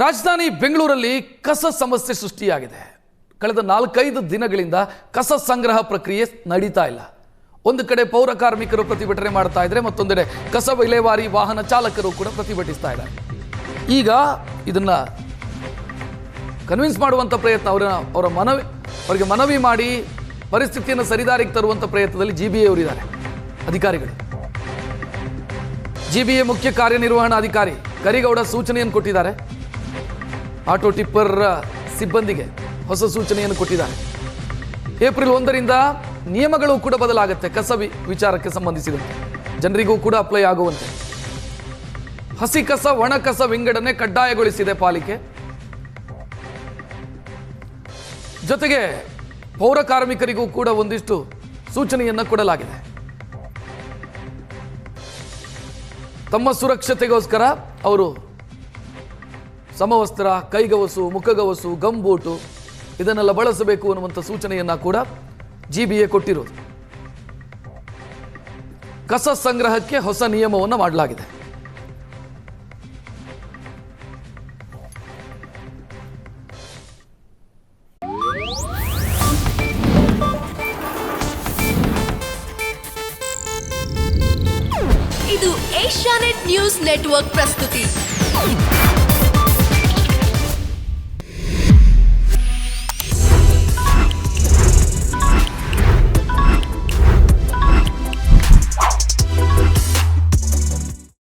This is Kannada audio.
ರಾಜಧಾನಿ ಬೆಂಗಳೂರಲ್ಲಿ ಕಸ ಸಮಸ್ಯೆ ಸೃಷ್ಟಿಯಾಗಿದೆ. ಕಳೆದ 4-5 ದಿನಗಳಿಂದ ಕಸ ಸಂಗ್ರಹ ಪ್ರಕ್ರಿಯೆ ನಡೀತಾ ಇಲ್ಲ. ಒಂದು ಕಡೆ ಪೌರ ಕಾರ್ಮಿಕರು ಪ್ರತಿಭಟನೆ ಮಾಡ್ತಾ ಇದ್ದಾರೆ, ಮತ್ತೊಂದೆಡೆ ಕಸ ವಿಲೇವಾರಿ ವಾಹನ ಚಾಲಕರು ಕೂಡ ಪ್ರತಿಭಟಿಸ್ತಾ ಇದ್ದಾರೆ. ಈಗ ಇದನ್ನ ಕನ್ವಿನ್ಸ್ ಮಾಡುವಂಥ ಪ್ರಯತ್ನ, ಅವರಿಗೆ ಮನವಿ ಮಾಡಿ ಪರಿಸ್ಥಿತಿಯನ್ನು ಸರಿದಾರಿಗೆ ತರುವಂಥ ಪ್ರಯತ್ನದಲ್ಲಿ GBA ಅವರಿದ್ದಾರೆ ಅಧಿಕಾರಿಗಳು. GBA ಮುಖ್ಯ ಕಾರ್ಯನಿರ್ವಹಣಾಧಿಕಾರಿ ಕರಿಗೌಡ ಸೂಚನೆಯನ್ನು ಕೊಟ್ಟಿದ್ದಾರೆ. ಆಟೋ ಟಿಪ್ಪರ್ ಸಿಬ್ಬಂದಿಗೆ ಹೊಸ ಸೂಚನೆಯನ್ನು ಕೊಟ್ಟಿದ್ದಾರೆ. ಏಪ್ರಿಲ್ 1ರಿಂದ ನಿಯಮಗಳು ಕೂಡ ಬದಲಾಗುತ್ತೆ. ಕಸ ವಿಚಾರಕ್ಕೆ ಸಂಬಂಧಿಸಿದಂತೆ ಜನರಿಗೂ ಕೂಡ ಅಪ್ಲೈ ಆಗುವಂತೆ ಹಸಿ ಕಸ ಒಣ ಕಸ ವಿಂಗಡಣೆ ಕಡ್ಡಾಯಗೊಳಿಸಿದೆ ಪಾಲಿಕೆ. ಜೊತೆಗೆ ಪೌರ ಕಾರ್ಮಿಕರಿಗೂ ಕೂಡ ಒಂದಿಷ್ಟು ಸೂಚನೆಯನ್ನು ಕೊಡಲಾಗಿದೆ. ತಮ್ಮ ಸುರಕ್ಷತೆಗೋಸ್ಕರ ಅವರು ಸಮವಸ್ತ್ರ, ಕೈಗವಸು, ಮುಖಗವಸು, ಗಂಬೂಟು ಇದನ್ನೆಲ್ಲ ಬಳಸಬೇಕು ಅನ್ನುವಂಥ ಸೂಚನೆಯನ್ನ ಕೂಡ GBA ಕೊಟ್ಟಿರೋದು. ಕಸ ಸಂಗ್ರಹಕ್ಕೆ ಹೊಸ ನಿಯಮವನ್ನು ಮಾಡಲಾಗಿದೆ. ಇದು ಏಷ್ಯಾನೆಟ್ ನ್ಯೂಸ್ ನೆಟ್ವರ್ಕ್ ಪ್ರಸ್ತುತಿ.